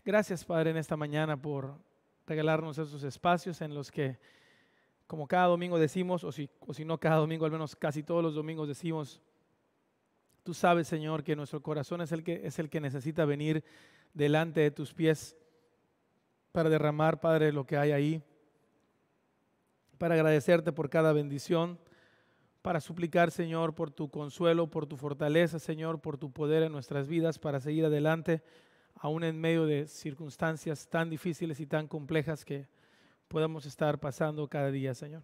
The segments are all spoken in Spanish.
Gracias, Padre, en esta mañana por regalarnos esos espacios en los que, como cada domingo decimos, o si no cada domingo, al menos casi todos los domingos decimos, tú sabes, Señor, que nuestro corazón es el que necesita venir delante de tus pies para derramar, Padre, lo que hay ahí, para agradecerte por cada bendición, para suplicar, Señor, por tu consuelo, por tu fortaleza, Señor, por tu poder en nuestras vidas para seguir adelante, aún en medio de circunstancias tan difíciles y tan complejas que podamos estar pasando cada día, Señor.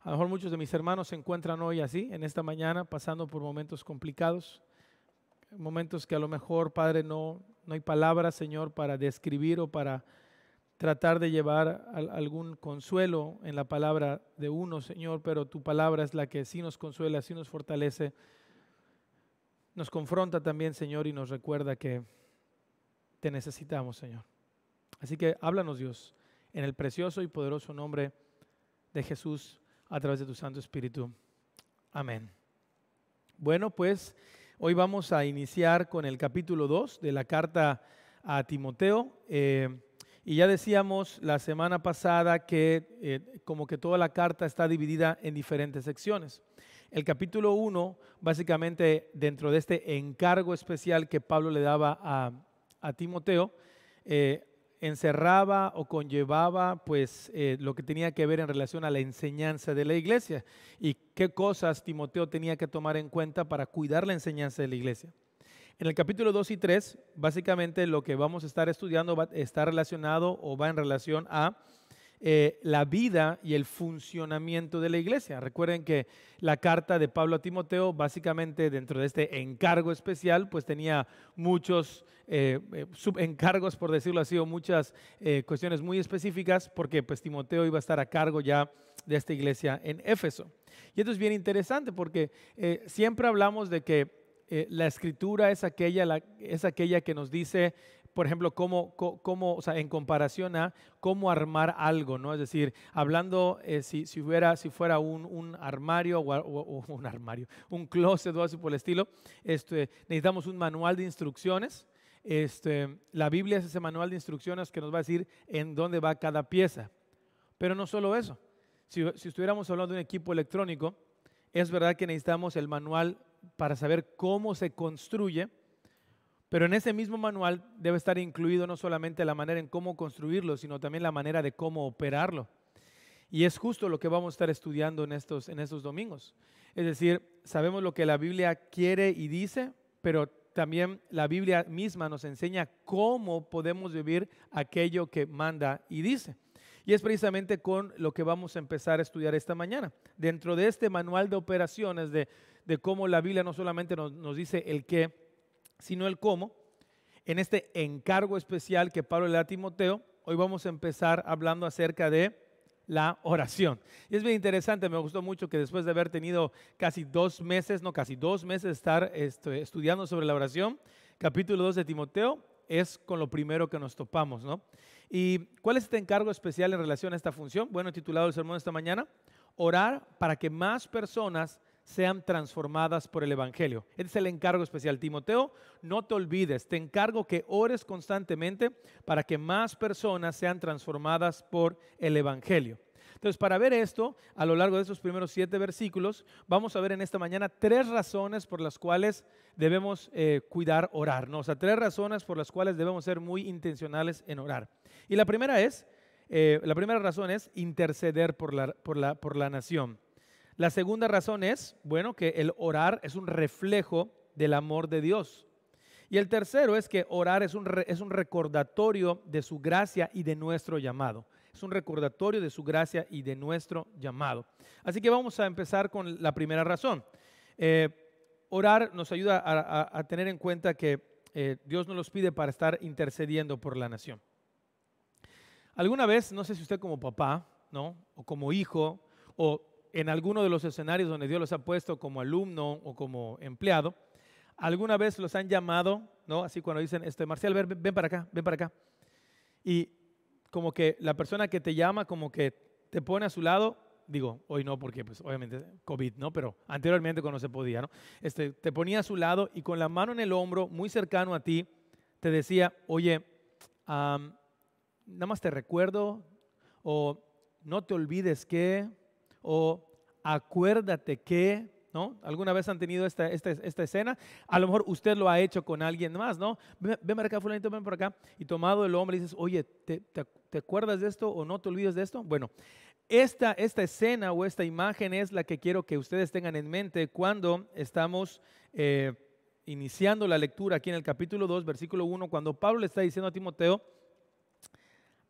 A lo mejor muchos de mis hermanos se encuentran hoy así, en esta mañana, pasando por momentos complicados, momentos que a lo mejor, Padre, no hay palabras, Señor, para describir o para tratar de llevar algún consuelo en la palabra de uno, Señor, pero tu palabra es la que sí nos consuela, sí nos fortalece, nos confronta también, Señor, y nos recuerda que te necesitamos, Señor. Así que háblanos, Dios, en el precioso y poderoso nombre de Jesús, a través de tu Santo Espíritu. Amén. Bueno, pues hoy vamos a iniciar con el capítulo 2 de la carta a Timoteo. Y ya decíamos la semana pasada que como que toda la carta está dividida en diferentes secciones. El capítulo 1, básicamente dentro de este encargo especial que Pablo le daba a Timoteo, encerraba o conllevaba pues lo que tenía que ver en relación a la enseñanza de la iglesia y qué cosas Timoteo tenía que tomar en cuenta para cuidar la enseñanza de la iglesia. En el capítulo 2 y 3, básicamente lo que vamos a estar estudiando está relacionado o va en relación a la vida y el funcionamiento de la iglesia. Recuerden que la carta de Pablo a Timoteo, básicamente dentro de este encargo especial, pues tenía muchos subencargos, por decirlo así, o muchas cuestiones muy específicas, porque pues Timoteo iba a estar a cargo ya de esta iglesia en Éfeso. Y esto es bien interesante porque siempre hablamos de que la escritura es aquella que nos dice, por ejemplo, o sea, en comparación a cómo armar algo, ¿no? Es decir, hablando si fuera un armario o un armario, un closet o así por el estilo, necesitamos un manual de instrucciones. La Biblia es ese manual de instrucciones que nos va a decir en dónde va cada pieza. Pero no solo eso. Si estuviéramos hablando de un equipo electrónico, es verdad que necesitamos el manual para saber cómo se construye, pero en ese mismo manual debe estar incluido no solamente la manera en cómo construirlo, sino también la manera de cómo operarlo. Y es justo lo que vamos a estar estudiando en estos domingos. Es decir, sabemos lo que la Biblia quiere y dice, pero también la Biblia misma nos enseña cómo podemos vivir aquello que manda y dice. Y es precisamente con lo que vamos a empezar a estudiar esta mañana. Dentro de este manual de operaciones de cómo la Biblia no solamente nos dice el qué, sino el cómo, en este encargo especial que Pablo le da a Timoteo, hoy vamos a empezar hablando acerca de la oración. Y es bien interesante, me gustó mucho que después de haber tenido casi 2 meses de estar estudiando sobre la oración, capítulo 2 de Timoteo es con lo primero que nos topamos, ¿no? ¿Y cuál es este encargo especial en relación a esta función? Bueno, he titulado el sermón de esta mañana, orar para que más personas sean transformadas por el Evangelio. Este es el encargo especial. Timoteo, no te olvides, te encargo que ores constantemente para que más personas sean transformadas por el Evangelio. Entonces, para ver esto, a lo largo de estos primeros 7 versículos, vamos a ver en esta mañana 3 razones por las cuales debemos cuidar orar, ¿no? O sea, 3 razones por las cuales debemos ser muy intencionales en orar. Y la primera razón es interceder por la nación. La segunda razón es, bueno, que el orar es un reflejo del amor de Dios. Y el tercero es que orar es un recordatorio de su gracia y de nuestro llamado. Es un recordatorio de su gracia y de nuestro llamado. Así que vamos a empezar con la primera razón. Orar nos ayuda a tener en cuenta que Dios nos los pide para estar intercediendo por la nación. Alguna vez, no sé si usted como papá, ¿no? O como hijo, o en alguno de los escenarios donde Dios los ha puesto como alumno o como empleado, alguna vez los han llamado, ¿no? Así cuando dicen, Marcial, ven para acá. Y como que la persona que te llama, como que te pone a su lado, digo, hoy no porque pues obviamente COVID, ¿no? Pero anteriormente cuando se podía, ¿no? Te ponía a su lado y con la mano en el hombro, muy cercano a ti, te decía, oye, nada más te recuerdo, o no te olvides que, o acuérdate que, ¿no? ¿Alguna vez han tenido esta escena? A lo mejor usted lo ha hecho con alguien más, ¿no? Ven para acá, fulanito, ven por acá. Y tomado el hombre dices, oye, ¿te acuerdas de esto o no te olvides de esto? Bueno, esta escena o esta imagen es la que quiero que ustedes tengan en mente cuando estamos iniciando la lectura aquí en el capítulo 2, versículo 1, cuando Pablo le está diciendo a Timoteo,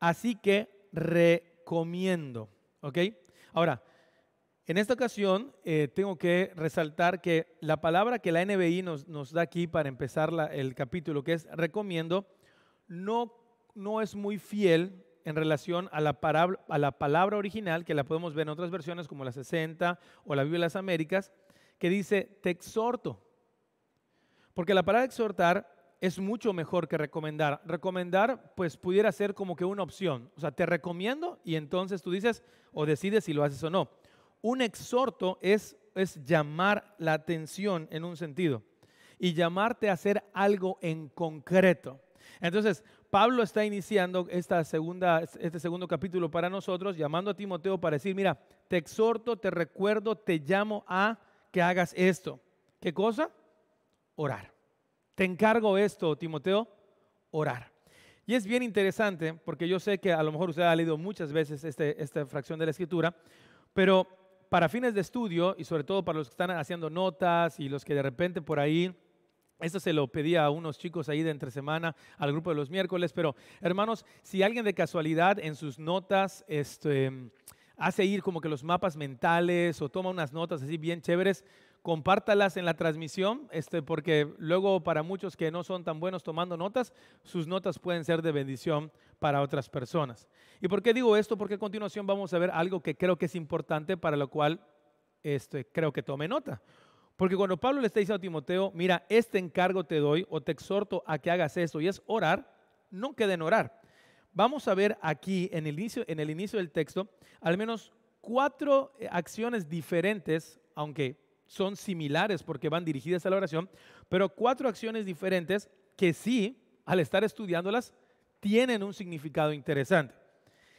así que recomiendo, ¿ok? Ahora, en esta ocasión tengo que resaltar que la palabra que la NBI nos da aquí para empezar el capítulo, que es recomiendo, no es muy fiel en relación a la palabra original, que la podemos ver en otras versiones como la 60 o la Biblia de las Américas, que dice te exhorto. Porque la palabra exhortar es mucho mejor que recomendar. Recomendar, pues, pudiera ser como que una opción. O sea, te recomiendo y entonces tú dices o decides si lo haces o no. Un exhorto es llamar la atención en un sentido y llamarte a hacer algo en concreto. Entonces, Pablo está iniciando este segundo capítulo para nosotros, llamando a Timoteo para decir, mira, te exhorto, te recuerdo, te llamo a que hagas esto. ¿Qué cosa? Orar. Te encargo esto, Timoteo, orar. Y es bien interesante porque yo sé que a lo mejor usted ha leído muchas veces esta fracción de la Escritura, pero para fines de estudio y sobre todo para los que están haciendo notas y los que de repente por ahí, esto se lo pedía a unos chicos ahí de entre semana al grupo de los miércoles, pero hermanos, si alguien de casualidad en sus notas hace ir como que los mapas mentales o toma unas notas así bien chéveres, compártalas en la transmisión, porque luego para muchos que no son tan buenos tomando notas, sus notas pueden ser de bendición para otras personas. ¿Y por qué digo esto? Porque a continuación vamos a ver algo que creo que es importante para lo cual creo que tome nota. Porque cuando Pablo le está diciendo a Timoteo, mira, este encargo te doy o te exhorto a que hagas esto y es orar, no quede en orar. Vamos a ver aquí en el inicio del texto al menos 4 acciones diferentes, aunque son similares porque van dirigidas a la oración, pero 4 acciones diferentes que sí, al estar estudiándolas, tienen un significado interesante.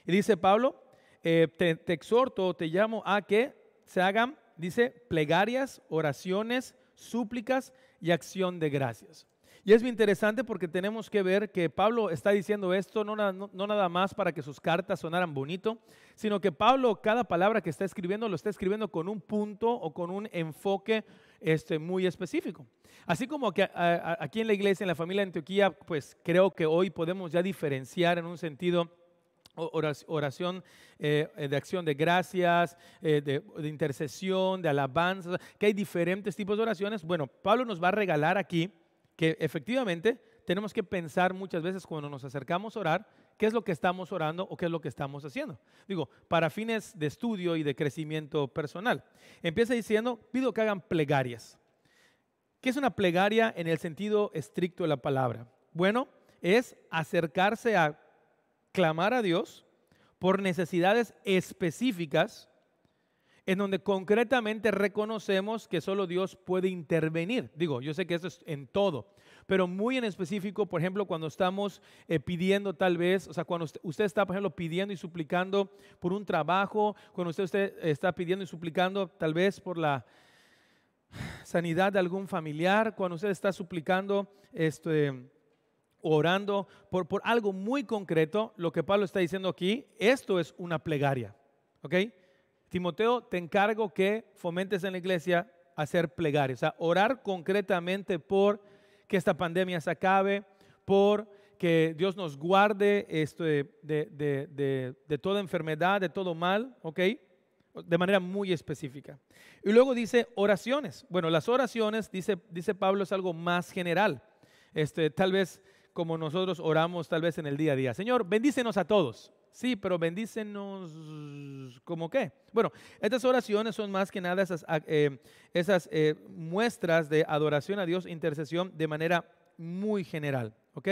Y dice Pablo, te exhorto, te llamo a que se hagan, dice, plegarias, oraciones, súplicas y acción de gracias. Y es muy interesante porque tenemos que ver que Pablo está diciendo esto no nada más para que sus cartas sonaran bonito, sino que Pablo cada palabra que está escribiendo lo está escribiendo con un punto o con un enfoque muy específico. Así como que aquí en la iglesia, en la familia de Antioquía, pues creo que hoy podemos ya diferenciar en un sentido oración de acción de gracias, de intercesión, de alabanza, que hay diferentes tipos de oraciones. Bueno, Pablo nos va a regalar aquí que efectivamente tenemos que pensar muchas veces cuando nos acercamos a orar, qué es lo que estamos orando o qué es lo que estamos haciendo. Digo, para fines de estudio y de crecimiento personal. Empieza diciendo, pido que hagan plegarias. ¿Qué es una plegaria en el sentido estricto de la palabra? Bueno, es acercarse a clamar a Dios por necesidades específicas en donde concretamente reconocemos que solo Dios puede intervenir. Digo, yo sé que eso es en todo, pero muy en específico, por ejemplo, cuando estamos pidiendo tal vez, o sea, cuando usted está, por ejemplo, pidiendo y suplicando por un trabajo, cuando usted está pidiendo y suplicando tal vez por la sanidad de algún familiar, cuando usted está suplicando, orando por algo muy concreto, lo que Pablo está diciendo aquí, esto es una plegaria, ¿ok? Timoteo, te encargo que fomentes en la iglesia a hacer plegarias, o sea, orar concretamente por que esta pandemia se acabe, por que Dios nos guarde de toda enfermedad, de todo mal, ¿ok? De manera muy específica. Y luego dice oraciones. Bueno, las oraciones, dice Pablo, es algo más general. Tal vez como nosotros oramos tal vez en el día a día. Señor, bendícenos a todos. Sí, pero bendícenos ¿cómo qué? Bueno, estas oraciones son más que nada esas muestras de adoración a Dios, intercesión de manera muy general, ¿ok?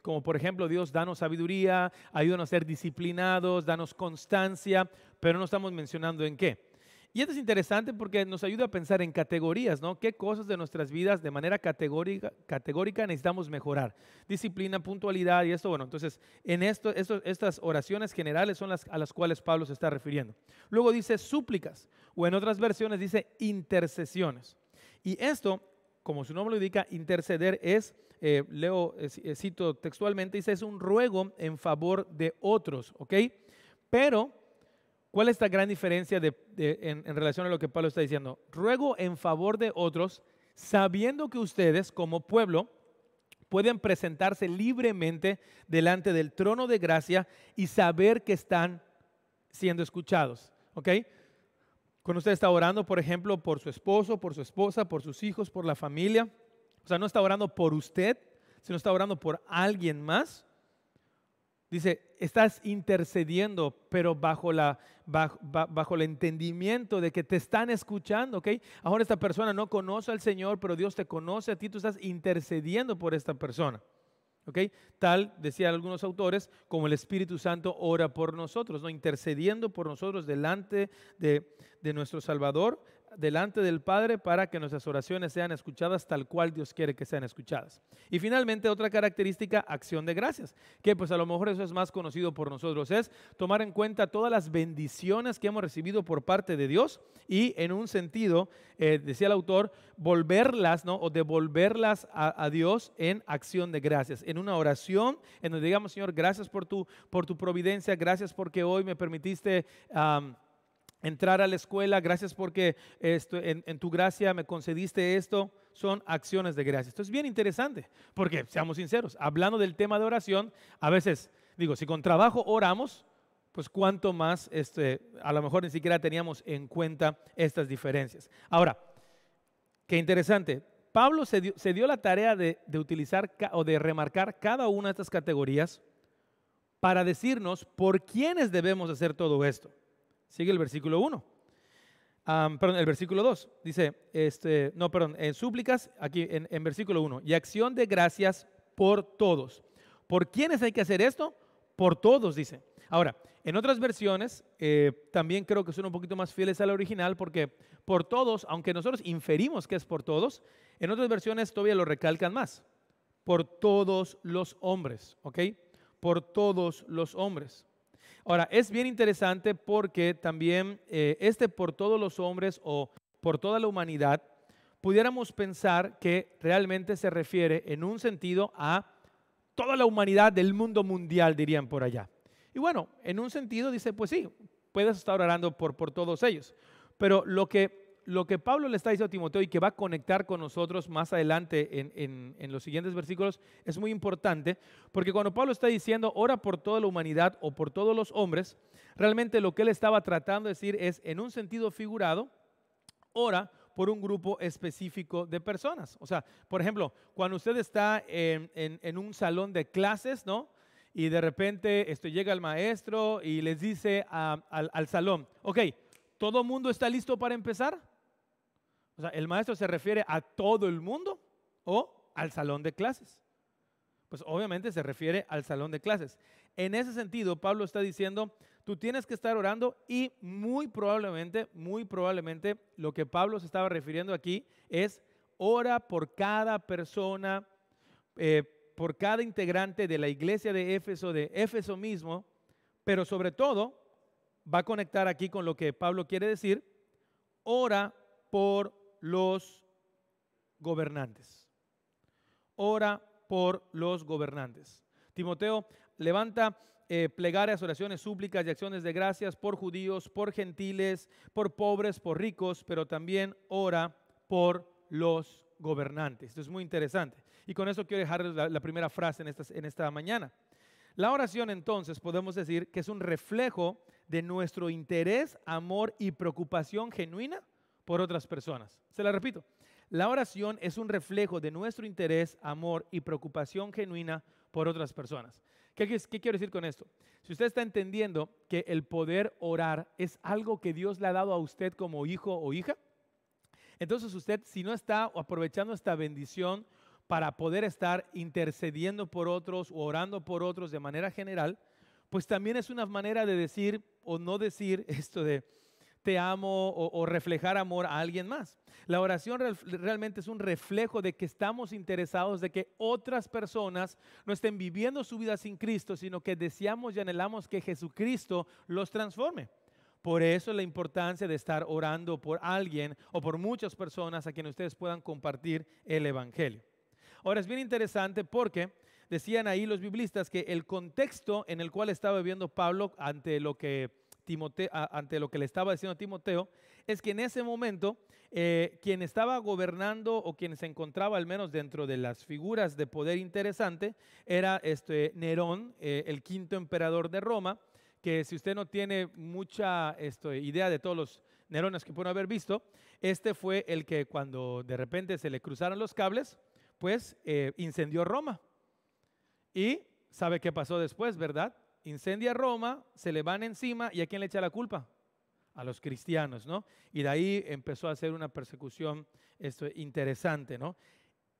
Como por ejemplo, Dios, danos sabiduría, ayúdanos a ser disciplinados, danos constancia, pero no estamos mencionando en qué. Y esto es interesante porque nos ayuda a pensar en categorías, ¿no? ¿Qué cosas de nuestras vidas de manera categórica necesitamos mejorar? Disciplina, puntualidad y esto, bueno, entonces en estas oraciones generales son a las cuales Pablo se está refiriendo. Luego dice súplicas, o en otras versiones dice intercesiones. Y esto, como su nombre lo indica, interceder es, cito textualmente, dice, es un ruego en favor de otros, ¿ok? Pero ¿cuál es esta gran diferencia en relación a lo que Pablo está diciendo? Ruego en favor de otros, sabiendo que ustedes como pueblo pueden presentarse libremente delante del trono de gracia y saber que están siendo escuchados. ¿Ok? Cuando usted está orando, por ejemplo, por su esposo, por su esposa, por sus hijos, por la familia, o sea, no está orando por usted, sino está orando por alguien más. Dice, estás intercediendo, pero bajo el entendimiento de que te están escuchando, ¿ok? Ahora esta persona no conoce al Señor, pero Dios te conoce a ti, tú estás intercediendo por esta persona, ¿ok? Tal, decían algunos autores, como el Espíritu Santo ora por nosotros, ¿no? Intercediendo por nosotros delante de nuestro Salvador, delante del Padre, para que nuestras oraciones sean escuchadas tal cual Dios quiere que sean escuchadas. Y finalmente otra característica, acción de gracias, que pues a lo mejor eso es más conocido por nosotros, es tomar en cuenta todas las bendiciones que hemos recibido por parte de Dios y en un sentido, decía el autor, volverlas, ¿no? O devolverlas a Dios en acción de gracias, en una oración en donde digamos, Señor, gracias por tu providencia, gracias porque hoy me permitiste entrar a la escuela, gracias porque en tu gracia me concediste esto. Son acciones de gracia. Esto es bien interesante porque, seamos sinceros, hablando del tema de oración, a veces, digo, si con trabajo oramos, pues cuánto más, a lo mejor ni siquiera teníamos en cuenta estas diferencias. Ahora, qué interesante, Pablo se dio la tarea de utilizar o de remarcar cada una de estas categorías para decirnos por quiénes debemos hacer todo esto. Sigue el versículo 1. El versículo 2 dice, en súplicas, aquí en versículo 1, y acción de gracias por todos. ¿Por quiénes hay que hacer esto? Por todos, dice. Ahora, en otras versiones, también creo que son un poquito más fieles al original, porque por todos, aunque nosotros inferimos que es por todos, en otras versiones todavía lo recalcan más. Por todos los hombres, ¿ok? Por todos los hombres. Ahora, es bien interesante porque también por todos los hombres o por toda la humanidad, pudiéramos pensar que realmente se refiere en un sentido a toda la humanidad del mundo mundial, dirían por allá. Y bueno, en un sentido dice, pues sí, puedes estar orando por todos ellos. Pero lo que Pablo le está diciendo a Timoteo y que va a conectar con nosotros más adelante en los siguientes versículos es muy importante, porque cuando Pablo está diciendo ora por toda la humanidad o por todos los hombres, realmente lo que él estaba tratando de decir es, en un sentido figurado, ora por un grupo específico de personas. O sea, por ejemplo, cuando usted está en un salón de clases, ¿no? Y de repente llega el maestro y les dice al salón, ok, ¿todo el mundo está listo para empezar? O sea, ¿el maestro se refiere a todo el mundo o al salón de clases? Pues obviamente se refiere al salón de clases. En ese sentido, Pablo está diciendo, tú tienes que estar orando y muy probablemente, lo que Pablo se estaba refiriendo aquí es ora por cada persona, por cada integrante de la iglesia de Éfeso mismo, pero sobre todo va a conectar aquí con lo que Pablo quiere decir, ora por los gobernantes. Ora por los gobernantes. Timoteo, levanta plegarias, oraciones, súplicas y acciones de gracias por judíos, por gentiles, por pobres, por ricos, pero también ora por los gobernantes. Esto es muy interesante. Y con eso quiero dejarles la primera frase en esta mañana. La oración, entonces, podemos decir que es un reflejo de nuestro interés, amor y preocupación genuina por otras personas. Se la repito. La oración es un reflejo de nuestro interés, amor y preocupación genuina por otras personas. ¿Qué quiero decir con esto? Si usted está entendiendo que el poder orar es algo que Dios le ha dado a usted como hijo o hija, entonces usted, si no está aprovechando esta bendición para poder estar intercediendo por otros o orando por otros de manera general, pues también es una manera de decir o no decir esto de te amo o reflejar amor a alguien más. La oración realmente es un reflejo de que estamos interesados de que otras personas no estén viviendo su vida sin Cristo, sino que deseamos y anhelamos que Jesucristo los transforme. Por eso la importancia de estar orando por alguien o por muchas personas a quienes ustedes puedan compartir el Evangelio. Ahora es bien interesante porque decían ahí los biblistas que el contexto en el cual estaba viviendo Pablo ante lo que le estaba diciendo a Timoteo, es que en ese momento quien estaba gobernando o quien se encontraba al menos dentro de las figuras de poder interesante era Nerón, el quinto emperador de Roma, que si usted no tiene mucha idea de todos los Nerones que pueden haber visto, este fue el que cuando de repente se le cruzaron los cables, pues incendió Roma. Y ¿sabe qué pasó después, verdad? Incendia Roma, se le van encima y ¿a quién le echa la culpa? A los cristianos, ¿no? Y de ahí empezó a hacer una persecución interesante, ¿no?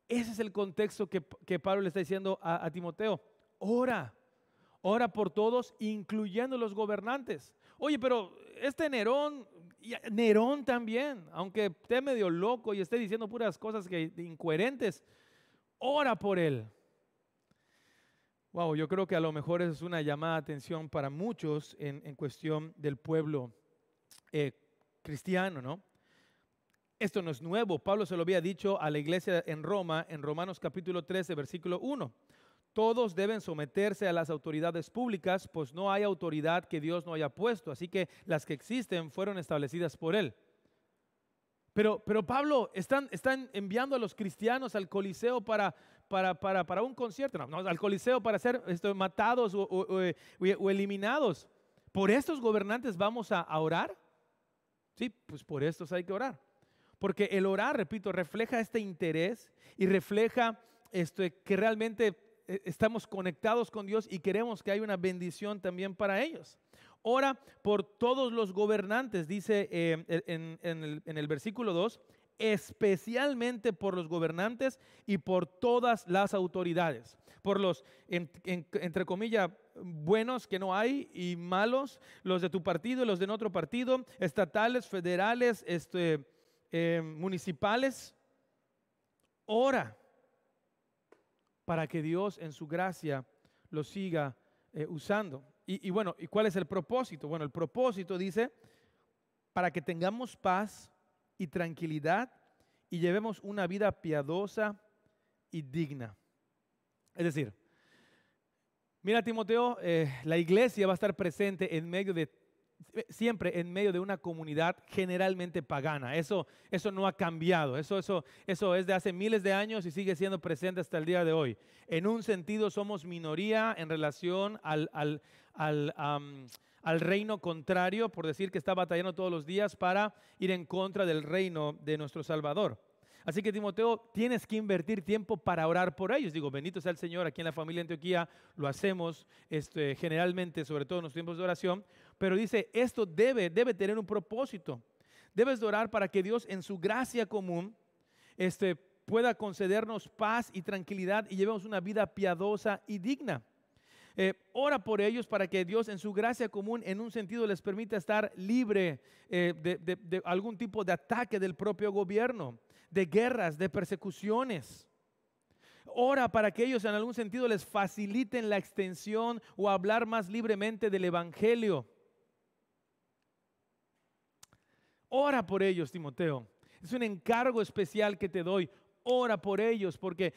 Ese es el contexto que Pablo le está diciendo a Timoteo. Ora por todos, incluyendo los gobernantes. Oye, pero Nerón también, aunque esté medio loco y esté diciendo puras cosas incoherentes, ora por él. Wow, yo creo que a lo mejor es una llamada de atención para muchos en cuestión del pueblo cristiano, ¿no? Esto no es nuevo. Pablo se lo había dicho a la iglesia en Roma, en Romanos capítulo 13, versículo 1. Todos deben someterse a las autoridades públicas, pues no hay autoridad que Dios no haya puesto, así que las que existen fueron establecidas por Él. Pero Pablo, están enviando a los cristianos al Coliseo para un concierto, no, al Coliseo para ser matados o eliminados. ¿Por estos gobernantes vamos a orar? Sí, pues por estos hay que orar. Porque el orar, repito, refleja este interés y refleja que realmente estamos conectados con Dios y queremos que haya una bendición también para ellos. Ora por todos los gobernantes, dice en el versículo 2, especialmente por los gobernantes y por todas las autoridades, por los, entre comillas, buenos que no hay y malos, los de tu partido y los de otro partido, estatales, federales, municipales. Ora para que Dios en su gracia lo siga usando. Y bueno, ¿y cuál es el propósito? Bueno, el propósito dice, para que tengamos paz y tranquilidad y llevemos una vida piadosa y digna. Es decir, mira Timoteo, la iglesia va a estar presente siempre en medio de una comunidad generalmente pagana. Eso no ha cambiado. Eso es de hace miles de años y sigue siendo presente hasta el día de hoy. En un sentido somos minoría en relación al reino contrario, por decir que está batallando todos los días para ir en contra del reino de nuestro Salvador. Así que Timoteo, tienes que invertir tiempo para orar por ellos. Digo, bendito sea el Señor, aquí en la familia Antioquía lo hacemos generalmente, sobre todo en los tiempos de oración, pero dice, esto debe tener un propósito. Debes de orar para que Dios en su gracia común pueda concedernos paz y tranquilidad y llevemos una vida piadosa y digna. Ora por ellos para que Dios en su gracia común en un sentido les permita estar libre de algún tipo de ataque del propio gobierno, de guerras, de persecuciones. Ora para que ellos en algún sentido les faciliten la extensión o hablar más libremente del Evangelio. Ora por ellos, Timoteo. Es un encargo especial que te doy. Ora por ellos, porque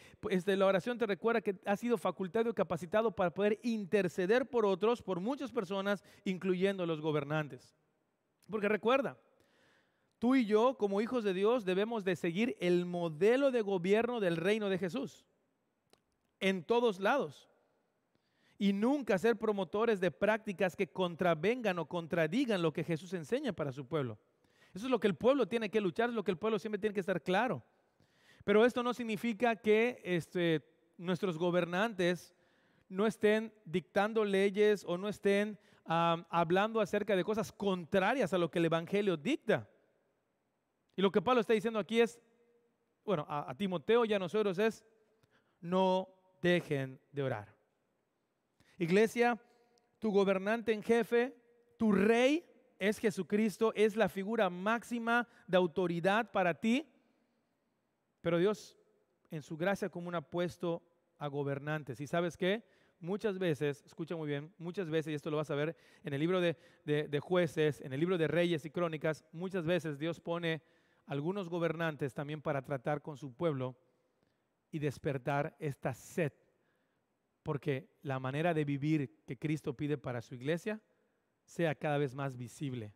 la oración te recuerda que has sido facultado y capacitado para poder interceder por otros, por muchas personas, incluyendo los gobernantes. Porque recuerda, tú y yo, como hijos de Dios, debemos de seguir el modelo de gobierno del reino de Jesús en todos lados y nunca ser promotores de prácticas que contravengan o contradigan lo que Jesús enseña para su pueblo. Eso es lo que el pueblo tiene que luchar, es lo que el pueblo siempre tiene que estar claro. Pero esto no significa que nuestros gobernantes no estén dictando leyes o no estén hablando acerca de cosas contrarias a lo que el Evangelio dicta. Y lo que Pablo está diciendo aquí es, bueno, a Timoteo y a nosotros es, no dejen de orar. Iglesia, tu gobernante en jefe, tu rey, es Jesucristo, es la figura máxima de autoridad para ti, pero Dios en su gracia común ha puesto a gobernantes. ¿Y sabes qué? Muchas veces, escucha muy bien, muchas veces, y esto lo vas a ver en el libro de Jueces, en el libro de Reyes y Crónicas, muchas veces Dios pone algunos gobernantes también para tratar con su pueblo y despertar esta sed, porque la manera de vivir que Cristo pide para su iglesia sea cada vez más visible.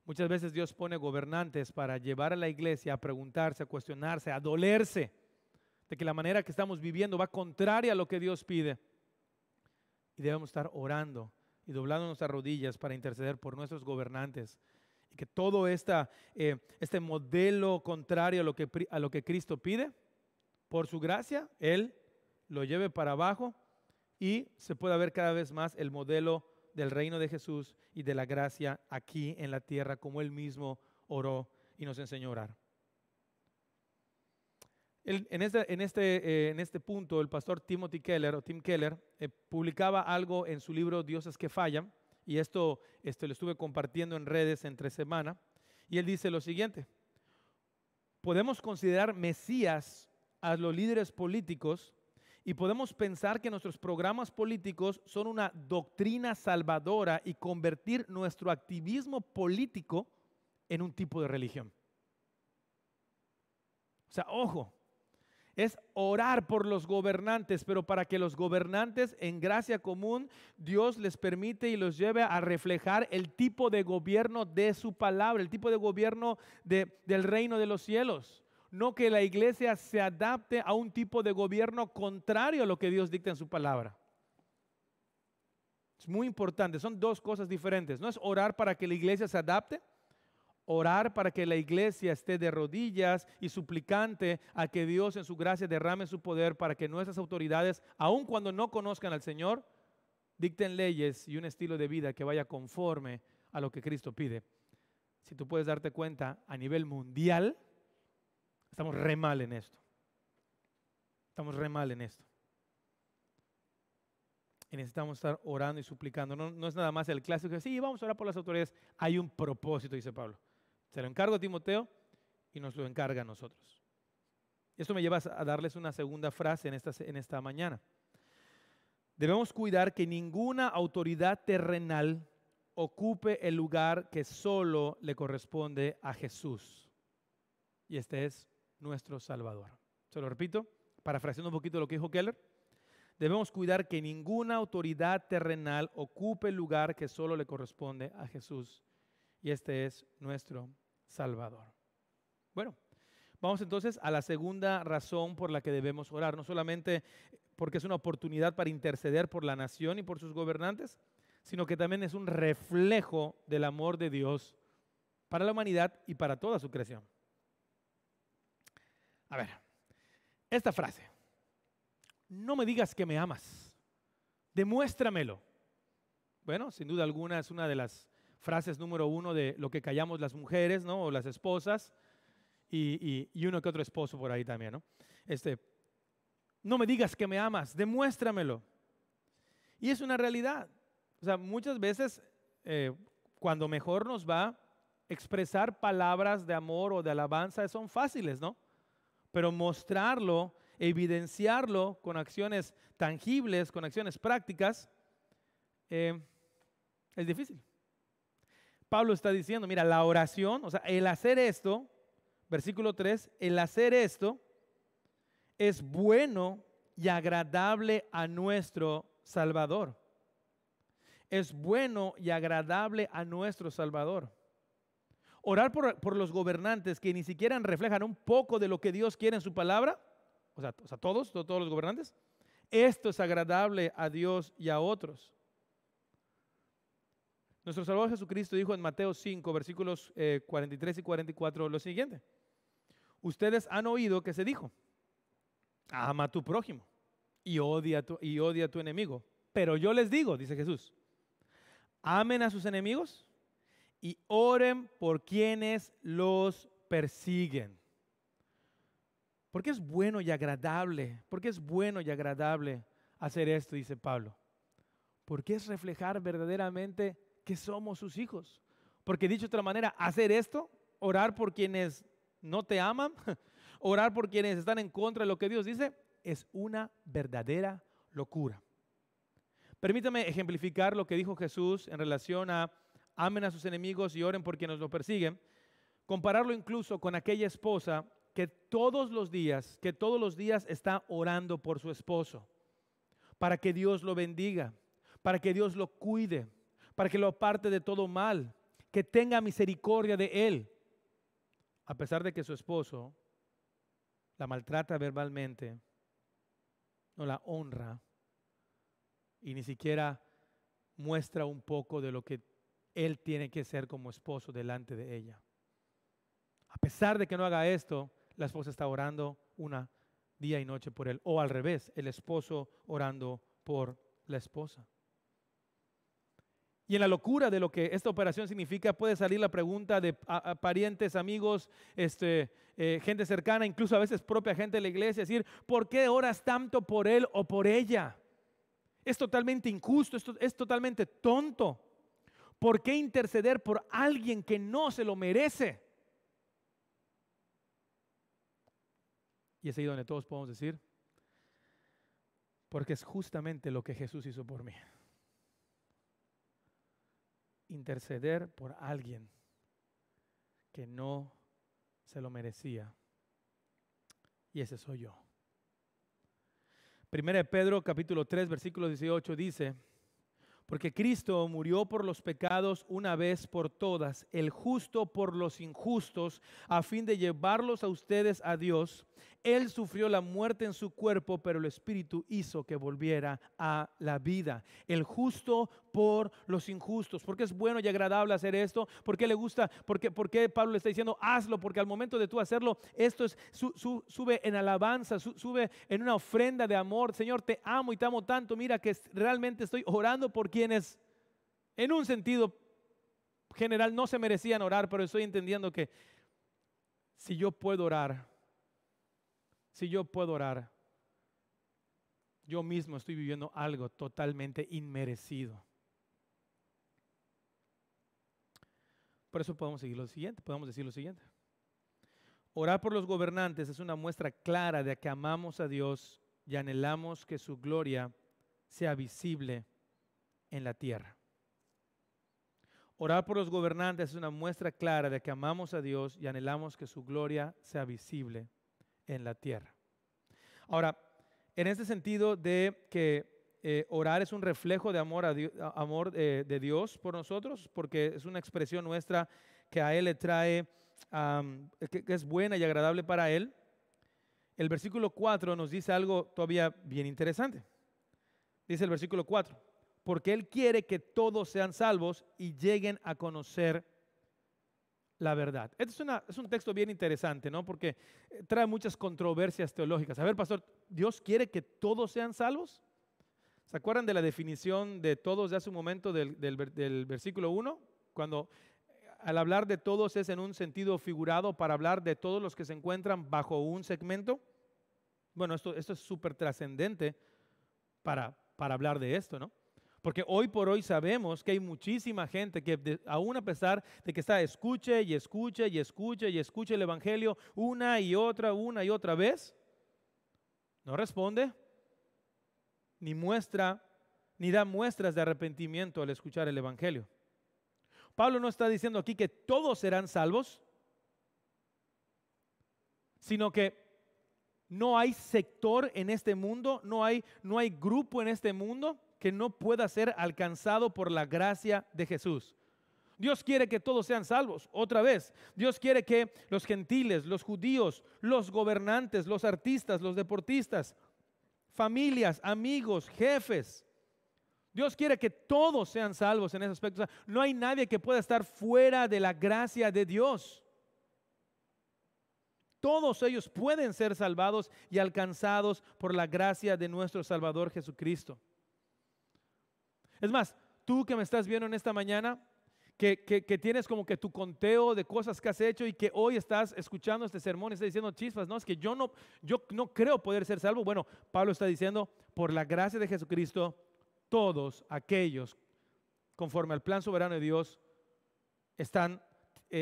Muchas veces Dios pone gobernantes para llevar a la iglesia a preguntarse, a cuestionarse, a dolerse de que la manera que estamos viviendo va contraria a lo que Dios pide. Y debemos estar orando y doblando nuestras rodillas para interceder por nuestros gobernantes. Y que todo este modelo contrario a lo que Cristo pide, por su gracia, Él lo lleve para abajo y se pueda ver cada vez más el modelo del reino de Jesús y de la gracia aquí en la tierra, como Él mismo oró y nos enseñó a orar. En este punto, el pastor Tim Keller, publicaba algo en su libro Dioses que fallan, y esto lo estuve compartiendo en redes entre semana, y él dice lo siguiente: podemos considerar mesías a los líderes políticos y podemos pensar que nuestros programas políticos son una doctrina salvadora y convertir nuestro activismo político en un tipo de religión. O sea, ojo, es orar por los gobernantes, pero para que los gobernantes en gracia común, Dios les permite y los lleve a reflejar el tipo de gobierno de su palabra, el tipo de gobierno del reino de los cielos. No que la iglesia se adapte a un tipo de gobierno contrario a lo que Dios dicta en su palabra. Es muy importante, son dos cosas diferentes. No es orar para que la iglesia se adapte, orar para que la iglesia esté de rodillas y suplicante a que Dios en su gracia derrame su poder para que nuestras autoridades, aun cuando no conozcan al Señor, dicten leyes y un estilo de vida que vaya conforme a lo que Cristo pide. Si tú puedes darte cuenta, a nivel mundial, estamos re mal en esto. Estamos re mal en esto. Y necesitamos estar orando y suplicando. No es nada más el clásico que sí, vamos a orar por las autoridades. Hay un propósito, dice Pablo. Se lo encargo a Timoteo y nos lo encarga a nosotros. Esto me lleva a darles una segunda frase en esta mañana. Debemos cuidar que ninguna autoridad terrenal ocupe el lugar que solo le corresponde a Jesús. Y este es nuestro Salvador. Se lo repito, parafraseando un poquito lo que dijo Keller. Debemos cuidar que ninguna autoridad terrenal ocupe el lugar que solo le corresponde a Jesús. Y este es nuestro Salvador. Bueno, vamos entonces a la segunda razón por la que debemos orar. No solamente porque es una oportunidad para interceder por la nación y por sus gobernantes, sino que también es un reflejo del amor de Dios para la humanidad y para toda su creación. A ver, esta frase: no me digas que me amas, demuéstramelo. Bueno, sin duda alguna es una de las frases número uno de lo que callamos las mujeres, ¿no? O las esposas y uno que otro esposo por ahí también, ¿no? No me digas que me amas, demuéstramelo. Y es una realidad. O sea, muchas veces cuando mejor nos va, expresar palabras de amor o de alabanza son fáciles, ¿no? Pero mostrarlo, evidenciarlo con acciones tangibles, con acciones prácticas, es difícil. Pablo está diciendo, mira, la oración, o sea, el hacer esto, versículo 3, el hacer esto es bueno y agradable a nuestro Salvador. Es bueno y agradable a nuestro Salvador. Orar por los gobernantes que ni siquiera reflejan un poco de lo que Dios quiere en su palabra, o sea todos los gobernantes, esto es agradable a Dios y a otros. Nuestro Salvador Jesucristo dijo en Mateo 5, versículos 43 y 44 lo siguiente: ustedes han oído que se dijo, ama a tu prójimo y odia a tu enemigo. Pero yo les digo, dice Jesús, amen a sus enemigos y oren por quienes los persiguen. ¿Por qué es bueno y agradable? ¿Por qué es bueno y agradable hacer esto? Dice Pablo. Porque es reflejar verdaderamente que somos sus hijos. Porque dicho de otra manera, hacer esto, orar por quienes no te aman, orar por quienes están en contra de lo que Dios dice, es una verdadera locura. Permítame ejemplificar lo que dijo Jesús en relación a amen a sus enemigos y oren por quienes los persiguen. Compararlo incluso con aquella esposa que todos los días está orando por su esposo, para que Dios lo bendiga, para que Dios lo cuide, para que lo aparte de todo mal, que tenga misericordia de él, a pesar de que su esposo la maltrata verbalmente, no la honra y ni siquiera muestra un poco de lo que él tiene que ser como esposo delante de ella. A pesar de que no haga esto, la esposa está orando día y noche por él, o al revés, el esposo orando por la esposa. Y en la locura de lo que esta operación significa puede salir la pregunta de parientes, amigos, gente cercana, incluso a veces propia gente de la iglesia, decir, ¿por qué oras tanto por él o por ella? Es totalmente injusto, es totalmente tonto. ¿Por qué interceder por alguien que no se lo merece? Y es ahí donde todos podemos decir, porque es justamente lo que Jesús hizo por mí. Interceder por alguien que no se lo merecía. Y ese soy yo. Primera de Pedro, capítulo 3, versículo 18 dice, porque Cristo murió por los pecados una vez por todas, el justo por los injustos, a fin de llevarlos a ustedes a Dios. Él sufrió la muerte en su cuerpo, pero el Espíritu hizo que volviera a la vida. El justo por los injustos. ¿Por qué es bueno y agradable hacer esto? ¿Por qué le gusta? ¿Por qué Pablo le está diciendo hazlo? Porque al momento de tú hacerlo, esto sube en alabanza, sube en una ofrenda de amor. Señor, te amo y te amo tanto. Mira que realmente estoy orando por quienes en un sentido general no se merecían orar, pero estoy entendiendo que si yo puedo orar, yo mismo estoy viviendo algo totalmente inmerecido. Por eso podemos decir lo siguiente. Orar por los gobernantes es una muestra clara de que amamos a Dios y anhelamos que su gloria sea visible en la tierra. Orar por los gobernantes es una muestra clara de que amamos a Dios y anhelamos que su gloria sea visible en la tierra. Ahora, en este sentido de que orar es un reflejo de amor, de Dios por nosotros, porque es una expresión nuestra que a Él le trae, que es buena y agradable para Él. El versículo 4 nos dice algo todavía bien interesante. Dice el versículo 4, porque Él quiere que todos sean salvos y lleguen a conocer la verdad. Este es un texto bien interesante, ¿no? Porque trae muchas controversias teológicas. A ver, pastor, ¿Dios quiere que todos sean salvos? ¿Se acuerdan de la definición de todos de hace un momento del versículo 1? Cuando al hablar de todos es en un sentido figurado para hablar de todos los que se encuentran bajo un segmento. Bueno, esto es súper trascendente para hablar de esto, ¿no? Porque hoy por hoy sabemos que hay muchísima gente que aún a pesar de que escuche el Evangelio una y otra vez, no responde, ni da muestras de arrepentimiento al escuchar el Evangelio. Pablo no está diciendo aquí que todos serán salvos, sino que no hay sector en este mundo, no hay grupo en este mundo que no pueda ser alcanzado por la gracia de Jesús. Dios quiere que todos sean salvos. Otra vez, Dios quiere que los gentiles, los judíos, los gobernantes, los artistas, los deportistas, familias, amigos, jefes, Dios quiere que todos sean salvos en ese aspecto. O sea, no hay nadie que pueda estar fuera de la gracia de Dios. Todos ellos pueden ser salvados y alcanzados por la gracia de nuestro Salvador Jesucristo. Es más, tú que me estás viendo en esta mañana, que tienes como que tu conteo de cosas que has hecho y que hoy estás escuchando este sermón y estás diciendo chispas, no, es que yo no creo poder ser salvo. Bueno, Pablo está diciendo, por la gracia de Jesucristo, todos aquellos, conforme al plan soberano de Dios, están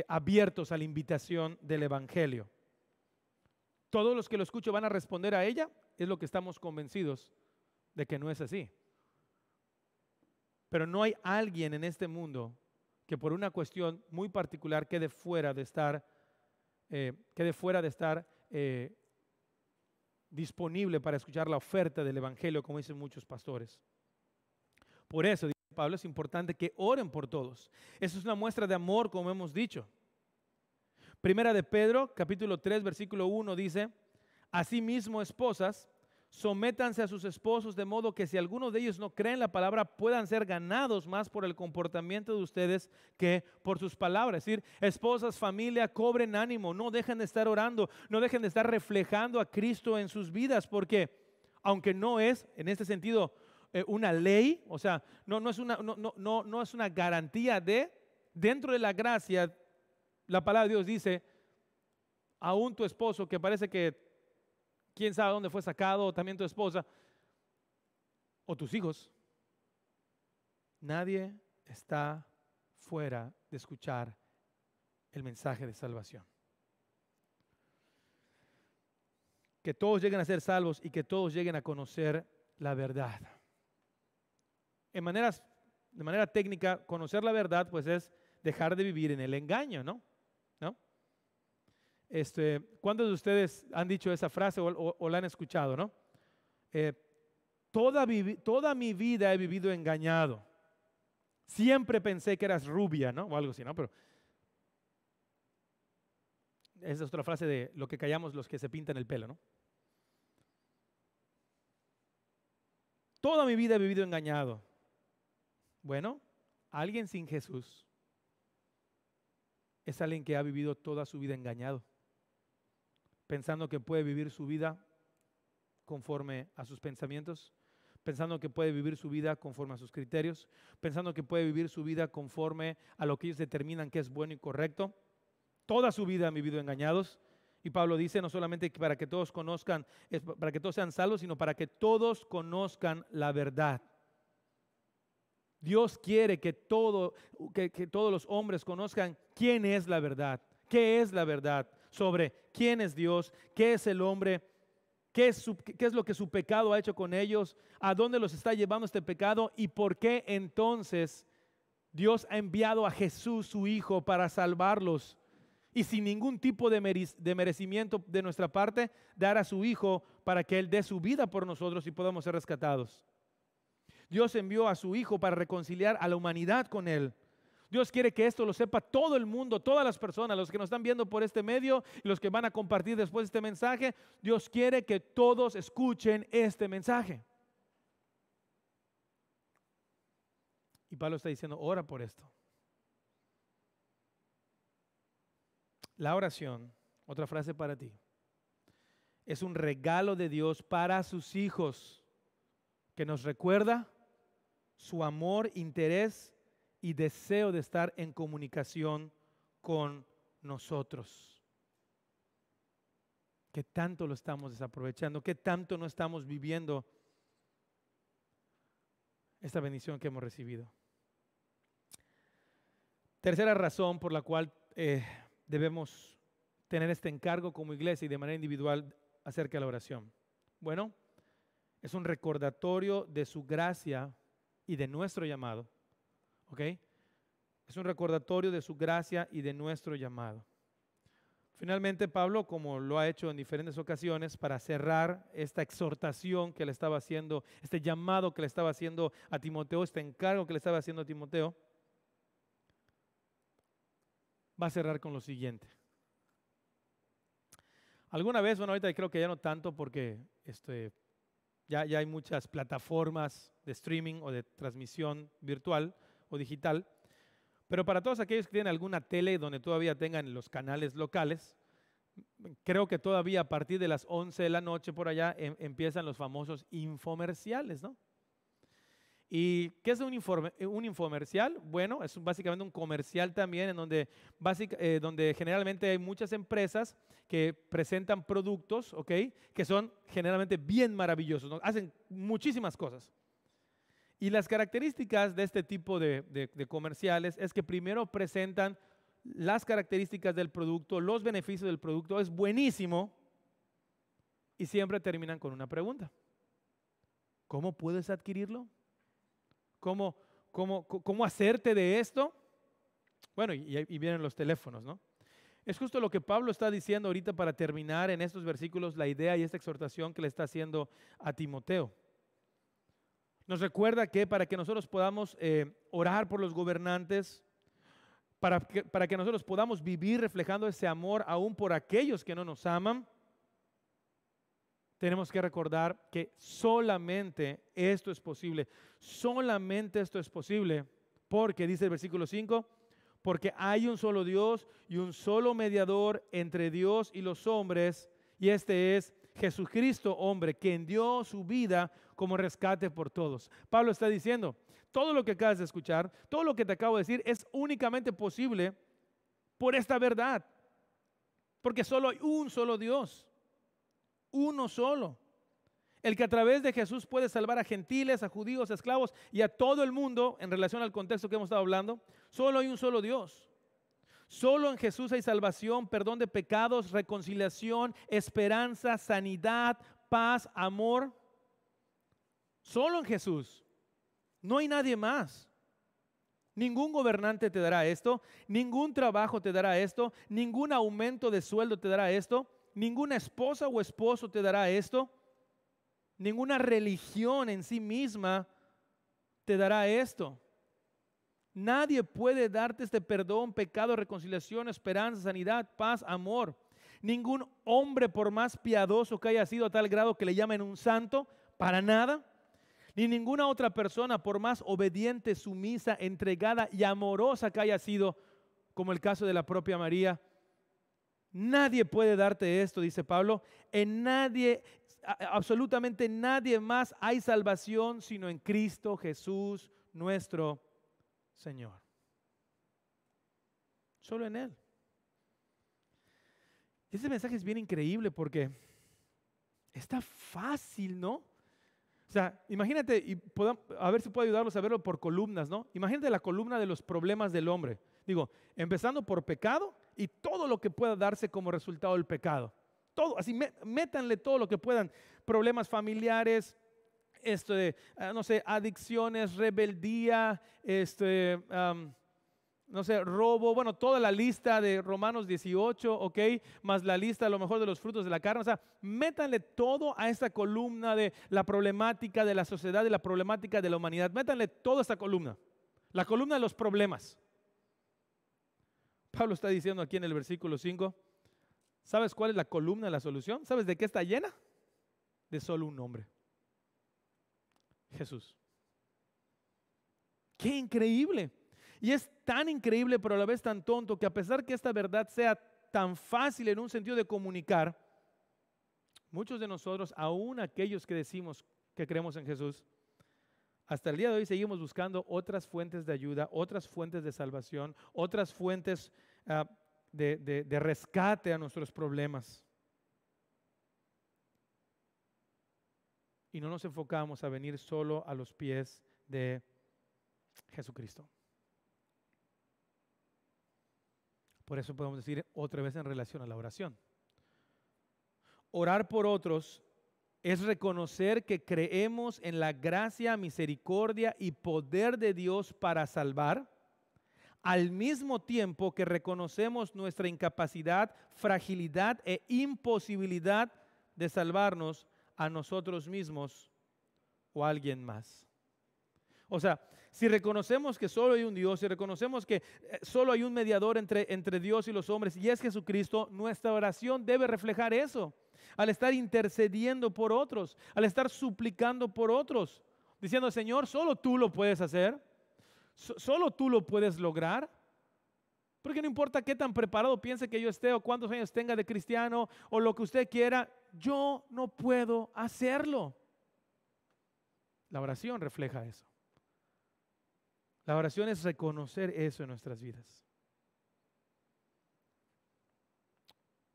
abiertos a la invitación del Evangelio. Todos los que lo escuchan van a responder a ella, es lo que estamos convencidos de que no es así. Pero no hay alguien en este mundo que por una cuestión muy particular quede fuera de estar disponible para escuchar la oferta del Evangelio, como dicen muchos pastores. Por eso, dice Pablo, es importante que oren por todos. Eso es una muestra de amor, como hemos dicho. Primera de Pedro, capítulo 3, versículo 1 dice: asimismo, esposas, sométanse a sus esposos, de modo que si alguno de ellos no cree en la palabra, puedan ser ganados más por el comportamiento de ustedes que por sus palabras. Es decir, esposas, familia, cobren ánimo, no dejen de estar orando, no dejen de estar reflejando a Cristo en sus vidas, porque aunque no es, en este sentido, una ley, o sea, no es una garantía dentro de la gracia, la palabra de Dios dice, aún tu esposo, que parece que quién sabe dónde fue sacado, o también tu esposa, o tus hijos, nadie está fuera de escuchar el mensaje de salvación. Que todos lleguen a ser salvos y que todos lleguen a conocer la verdad. De manera técnica, conocer la verdad pues es dejar de vivir en el engaño, ¿no? ¿Cuántos de ustedes han dicho esa frase o la han escuchado, no? Toda mi vida he vivido engañado. Siempre pensé que eras rubia, ¿no? O algo así, ¿no? Pero esa es otra frase de lo que callamos los que se pintan el pelo, ¿no? Toda mi vida he vivido engañado. Bueno, alguien sin Jesús es alguien que ha vivido toda su vida engañado, pensando que puede vivir su vida conforme a sus pensamientos, pensando que puede vivir su vida conforme a sus criterios, pensando que puede vivir su vida conforme a lo que ellos determinan que es bueno y correcto. Toda su vida han vivido engañados. Y Pablo dice, no solamente para que todos conozcan, para que todos sean salvos, sino para que todos conozcan la verdad. Dios quiere que todos los hombres conozcan quién es la verdad, qué es la verdad, sobre quién es Dios, qué es el hombre, qué es lo que su pecado ha hecho con ellos, a dónde los está llevando este pecado y por qué entonces Dios ha enviado a Jesús, su Hijo, para salvarlos. Y sin ningún tipo de merecimiento de nuestra parte, dar a su Hijo para que Él dé su vida por nosotros y podamos ser rescatados. Dios envió a su Hijo para reconciliar a la humanidad con Él. Dios quiere que esto lo sepa todo el mundo, todas las personas, los que nos están viendo por este medio y los que van a compartir después este mensaje. Dios quiere que todos escuchen este mensaje. Y Pablo está diciendo, ora por esto. La oración, otra frase para ti, es un regalo de Dios para sus hijos que nos recuerda su amor, interés y deseo de estar en comunicación con nosotros. ¿Qué tanto lo estamos desaprovechando? ¿Qué tanto no estamos viviendo esta bendición que hemos recibido? Tercera razón por la cual debemos tener este encargo como iglesia y de manera individual acerca de la oración. Bueno, es un recordatorio de su gracia y de nuestro llamado. ¿Ok? Es un recordatorio de su gracia y de nuestro llamado. Finalmente, Pablo, como lo ha hecho en diferentes ocasiones, para cerrar esta exhortación que le estaba haciendo, este llamado que le estaba haciendo a Timoteo, este encargo que le estaba haciendo a Timoteo, va a cerrar con lo siguiente. Alguna vez, bueno, ahorita creo que ya no tanto porque ya hay muchas plataformas de streaming o de transmisión virtual o digital, pero para todos aquellos que tienen alguna tele donde todavía tengan los canales locales, creo que todavía a partir de las 11 de la noche por allá empiezan los famosos infomerciales, ¿no? ¿Y qué es un infomercial? Bueno, es básicamente un comercial también en donde generalmente hay muchas empresas que presentan productos, ¿ok? Que son generalmente bien maravillosos, ¿no? Hacen muchísimas cosas. Y las características de este tipo de comerciales es que primero presentan las características del producto, los beneficios del producto, es buenísimo y siempre terminan con una pregunta. ¿Cómo puedes adquirirlo? ¿Cómo hacerte de esto? Bueno, y vienen los teléfonos, ¿no? Es justo lo que Pablo está diciendo ahorita para terminar en estos versículos, la idea y esta exhortación que le está haciendo a Timoteo. Nos recuerda que para que nosotros podamos orar por los gobernantes, para que nosotros podamos vivir reflejando ese amor aún por aquellos que no nos aman, tenemos que recordar que solamente esto es posible. Solamente esto es posible porque, dice el versículo 5, porque hay un solo Dios y un solo mediador entre Dios y los hombres, y este es Jesucristo, hombre, quien dio su vida como rescate por todos. Pablo está diciendo, todo lo que acabas de escuchar, todo lo que te acabo de decir es únicamente posible por esta verdad, porque solo hay un solo Dios, uno solo, el que a través de Jesús puede salvar a gentiles, a judíos, a esclavos y a todo el mundo. En relación al contexto que hemos estado hablando, solo hay un solo Dios. Solo en Jesús hay salvación, perdón de pecados, reconciliación, esperanza, sanidad, paz, amor. Solo en Jesús. No hay nadie más. Ningún gobernante te dará esto, ningún trabajo te dará esto, ningún aumento de sueldo te dará esto, ninguna esposa o esposo te dará esto, ninguna religión en sí misma te dará esto. Nadie puede darte este perdón, pecado, reconciliación, esperanza, sanidad, paz, amor. Ningún hombre, por más piadoso que haya sido a tal grado que le llamen un santo, para nada. Ni ninguna otra persona, por más obediente, sumisa, entregada y amorosa que haya sido, como el caso de la propia María. Nadie puede darte esto, dice Pablo. En nadie, absolutamente nadie más hay salvación sino en Cristo Jesús, nuestro Señor. Solo en Él. Ese mensaje es bien increíble porque está fácil, ¿no? O sea, imagínate, y a ver si puedo ayudarlos a verlo por columnas, ¿no? Imagínate la columna de los problemas del hombre. Digo, empezando por pecado y todo lo que pueda darse como resultado del pecado. Todo, así, métanle todo lo que puedan. Problemas familiares, no sé, adicciones, rebeldía, no sé, robo, bueno, toda la lista de Romanos 18, ok, más la lista a lo mejor de los frutos de la carne. O sea, métanle todo a esta columna de la problemática de la sociedad y la problemática de la humanidad. Métanle toda esta columna, la columna de los problemas. Pablo está diciendo aquí en el versículo 5, ¿sabes cuál es la columna de la solución? ¿Sabes de qué está llena? De solo un nombre. Jesús. ¡Qué increíble! Y es tan increíble, pero a la vez tan tonto, que a pesar que esta verdad sea tan fácil en un sentido de comunicar, muchos de nosotros, aún aquellos que decimos que creemos en Jesús, hasta el día de hoy seguimos buscando otras fuentes de ayuda, otras fuentes de salvación, otras fuentes de rescate a nuestros problemas. Y no nos enfocamos a venir solo a los pies de Jesucristo. Por eso podemos decir otra vez en relación a la oración. Orar por otros es reconocer que creemos en la gracia, misericordia y poder de Dios para salvar, al mismo tiempo que reconocemos nuestra incapacidad, fragilidad e imposibilidad de salvarnos a nosotros mismos o a alguien más. O sea, si reconocemos que solo hay un Dios, si reconocemos que solo hay un mediador entre Dios y los hombres y es Jesucristo, nuestra oración debe reflejar eso. Al estar intercediendo por otros, al estar suplicando por otros, diciendo, Señor, solo tú lo puedes hacer, solo tú lo puedes lograr. Porque no importa qué tan preparado piense que yo esté o cuántos años tenga de cristiano o lo que usted quiera, yo no puedo hacerlo. La oración refleja eso. La oración es reconocer eso en nuestras vidas.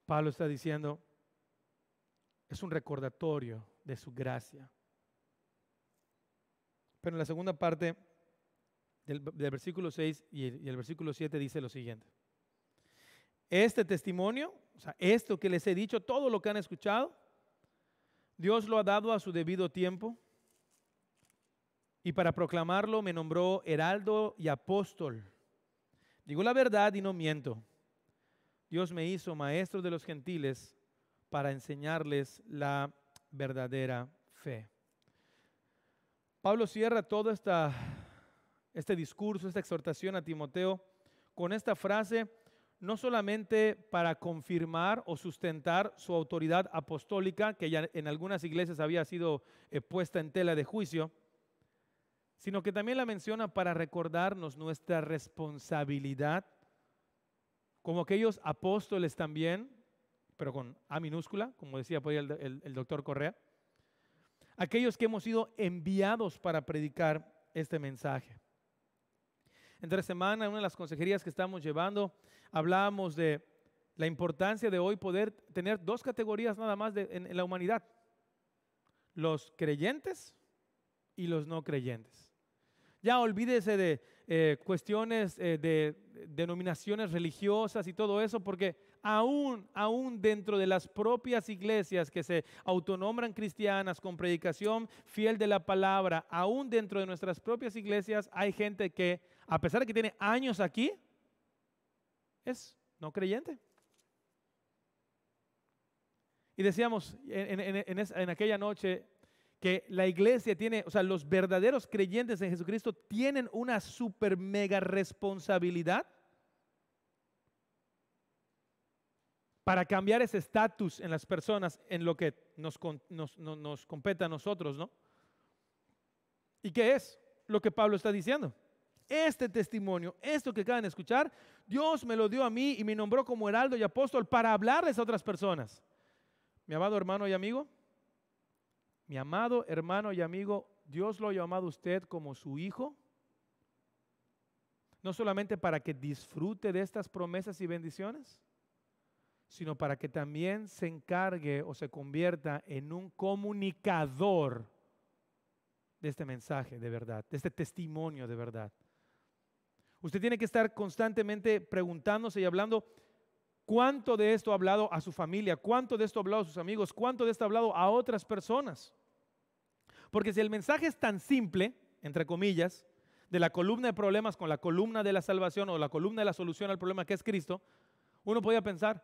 Pablo está diciendo, es un recordatorio de su gracia. Pero en la segunda parte del versículo 6 y el versículo 7 dice lo siguiente. este testimonio, o sea, esto que les he dicho, todo lo que han escuchado, Dios lo ha dado a su debido tiempo. Y para proclamarlo me nombró heraldo y apóstol. Digo la verdad y no miento. Dios me hizo maestro de los gentiles para enseñarles la verdadera fe. Pablo cierra todo este discurso, esta exhortación a Timoteo con esta frase, no solamente para confirmar o sustentar su autoridad apostólica, que ya en algunas iglesias había sido puesta en tela de juicio, sino que también la menciona para recordarnos nuestra responsabilidad como aquellos apóstoles también, pero con A minúscula, como decía por ahí el doctor Correa, aquellos que hemos sido enviados para predicar este mensaje. Entre semana, en una de las consejerías que estamos llevando, hablábamos de la importancia de hoy poder tener dos categorías nada más en la humanidad: los creyentes y los no creyentes. Ya olvídese de cuestiones de denominaciones religiosas y todo eso, porque aún dentro de las propias iglesias que se autonombran cristianas con predicación fiel de la palabra, aún dentro de nuestras propias iglesias hay gente que, a pesar de que tiene años aquí, es no creyente. Y decíamos en aquella noche que la iglesia tiene, o sea, los verdaderos creyentes en Jesucristo tienen una super mega responsabilidad para cambiar ese estatus en las personas en lo que nos compete a nosotros, ¿no? ¿Y qué es lo que Pablo está diciendo? Este testimonio, esto que acaban de escuchar, Dios me lo dio a mí y me nombró como heraldo y apóstol para hablarles a otras personas. Mi amado hermano y amigo, Dios lo ha llamado a usted como su hijo, no solamente para que disfrute de estas promesas y bendiciones, sino para que también se encargue o se convierta en un comunicador de este mensaje de verdad, de este testimonio de verdad. Usted tiene que estar constantemente preguntándose y hablando cuánto de esto ha hablado a su familia, cuánto de esto ha hablado a sus amigos, cuánto de esto ha hablado a otras personas. Porque si el mensaje es tan simple, entre comillas, de la columna de problemas con la columna de la salvación o la columna de la solución al problema que es Cristo, uno podría pensar,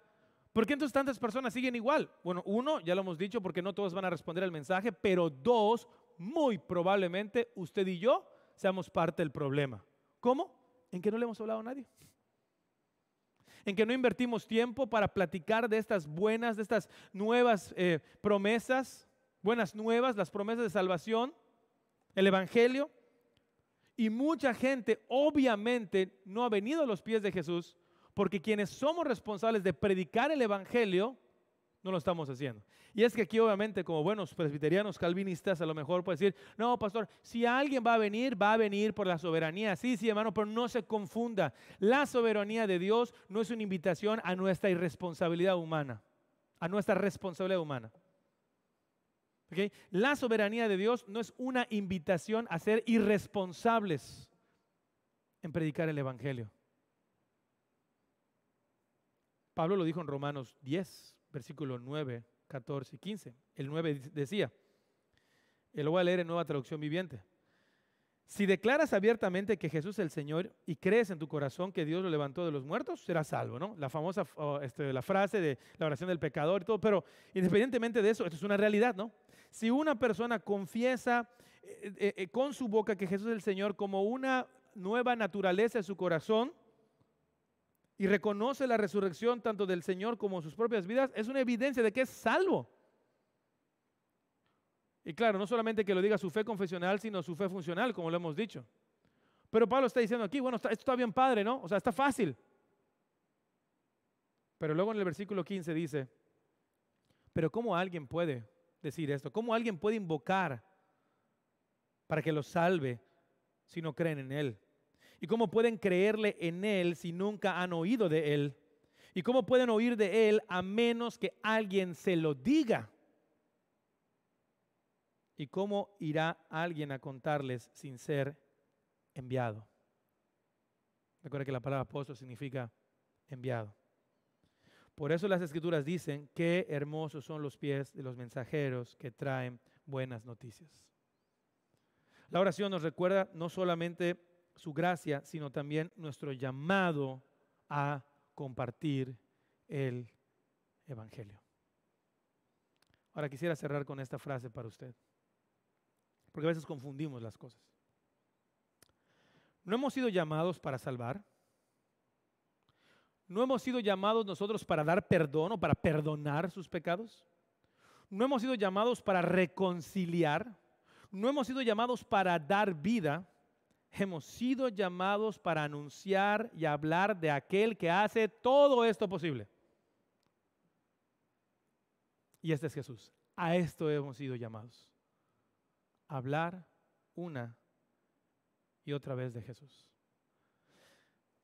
¿por qué entonces tantas personas siguen igual? Bueno, uno, ya lo hemos dicho, porque no todos van a responder al mensaje, pero dos, muy probablemente usted y yo seamos parte del problema. ¿Cómo? En que no le hemos hablado a nadie. En que no invertimos tiempo para platicar de estas buenas, de estas nuevas promesas, buenas nuevas, las promesas de salvación, el evangelio. Y mucha gente obviamente no ha venido a los pies de Jesús porque quienes somos responsables de predicar el evangelio no lo estamos haciendo. Y es que aquí obviamente como buenos presbiterianos calvinistas a lo mejor puede decir, no pastor, si alguien va a venir por la soberanía. Sí, hermano, pero no se confunda. La soberanía de Dios no es una invitación a nuestra irresponsabilidad humana, a nuestra responsabilidad humana. ¿Okay? La soberanía de Dios no es una invitación a ser irresponsables en predicar el evangelio. Pablo lo dijo en Romanos 10, versículos 9, 14 y 15. El 9 decía, lo voy a leer en Nueva Traducción Viviente. Si declaras abiertamente que Jesús es el Señor y crees en tu corazón que Dios lo levantó de los muertos, serás salvo, ¿no? La famosa la frase de la oración del pecador y todo, pero independientemente de eso, esto es una realidad, ¿no? Si una persona confiesa con su boca que Jesús es el Señor como una nueva naturaleza en su corazón y reconoce la resurrección tanto del Señor como sus propias vidas, es una evidencia de que es salvo. Y claro, no solamente que lo diga su fe confesional, sino su fe funcional, como lo hemos dicho. Pero Pablo está diciendo aquí, bueno, esto está bien padre, ¿no? O sea, está fácil. Pero luego en el versículo 15 dice, pero ¿cómo alguien puede decir esto? ¿Cómo alguien puede invocar para que lo salve si no creen en Él? ¿Y cómo pueden creerle en Él si nunca han oído de Él? ¿Y cómo pueden oír de Él a menos que alguien se lo diga? ¿Y cómo irá alguien a contarles sin ser enviado? Recuerda que la palabra apóstol significa enviado. Por eso las Escrituras dicen, qué hermosos son los pies de los mensajeros que traen buenas noticias. La oración nos recuerda no solamente su gracia, sino también nuestro llamado a compartir el Evangelio. Ahora quisiera cerrar con esta frase para usted, porque a veces confundimos las cosas. No hemos sido llamados para salvar. No hemos sido llamados nosotros para dar perdón o para perdonar sus pecados. No hemos sido llamados para reconciliar. No hemos sido llamados para dar vida. Hemos sido llamados para anunciar y hablar de aquel que hace todo esto posible. Y este es Jesús. A esto hemos sido llamados. Hablar una y otra vez de Jesús.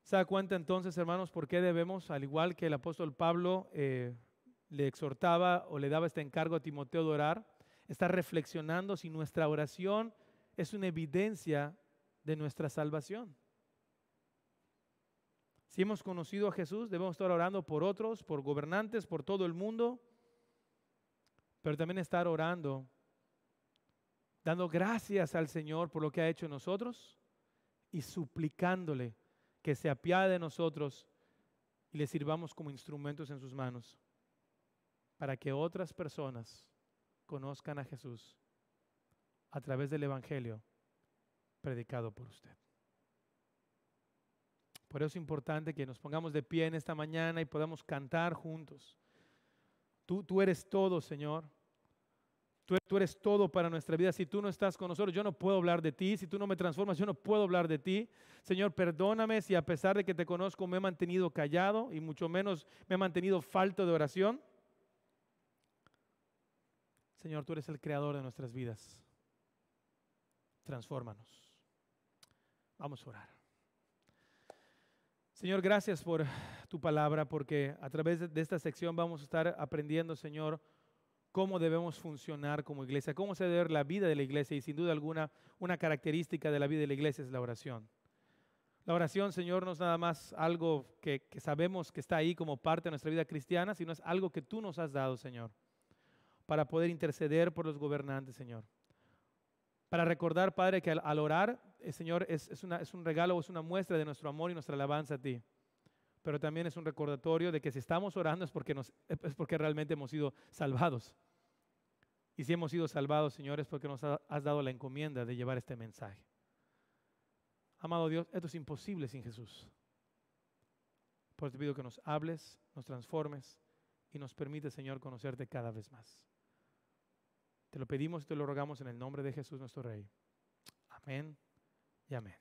¿Se da cuenta entonces, hermanos, por qué debemos, al igual que el apóstol Pablo le exhortaba o le daba este encargo a Timoteo de orar, estar reflexionando si nuestra oración es una evidencia de nuestra salvación? Si hemos conocido a Jesús, debemos estar orando por otros, por gobernantes, por todo el mundo, pero también estar orando, dando gracias al Señor por lo que ha hecho en nosotros y suplicándole que se apiade de nosotros y le sirvamos como instrumentos en sus manos para que otras personas conozcan a Jesús a través del Evangelio predicado por usted. Por eso es importante que nos pongamos de pie en esta mañana y podamos cantar juntos. Tú eres todo, Señor. Tú eres todo para nuestra vida. Si tú no estás con nosotros, yo no puedo hablar de ti. Si tú no me transformas, yo no puedo hablar de ti. Señor, perdóname si a pesar de que te conozco me he mantenido callado y mucho menos me he mantenido falto de oración. Señor, tú eres el creador de nuestras vidas. Transfórmanos. Vamos a orar. Señor, gracias por tu palabra, porque a través de esta sección vamos a estar aprendiendo, Señor, cómo debemos funcionar como iglesia, cómo se debe ver la vida de la iglesia, y sin duda alguna, una característica de la vida de la iglesia es la oración. La oración, Señor, no es nada más algo que sabemos que está ahí como parte de nuestra vida cristiana, sino es algo que tú nos has dado, Señor, para poder interceder por los gobernantes, Señor. Para recordar, Padre, que al orar, Señor, es un regalo, es una muestra de nuestro amor y nuestra alabanza a ti. Pero también es un recordatorio de que si estamos orando es porque realmente hemos sido salvados. Y si hemos sido salvados, Señor, es porque nos has dado la encomienda de llevar este mensaje. Amado Dios, esto es imposible sin Jesús. Por eso te pido que nos hables, nos transformes y nos permite, Señor, conocerte cada vez más. Te lo pedimos y te lo rogamos en el nombre de Jesús nuestro Rey. Amén y amén.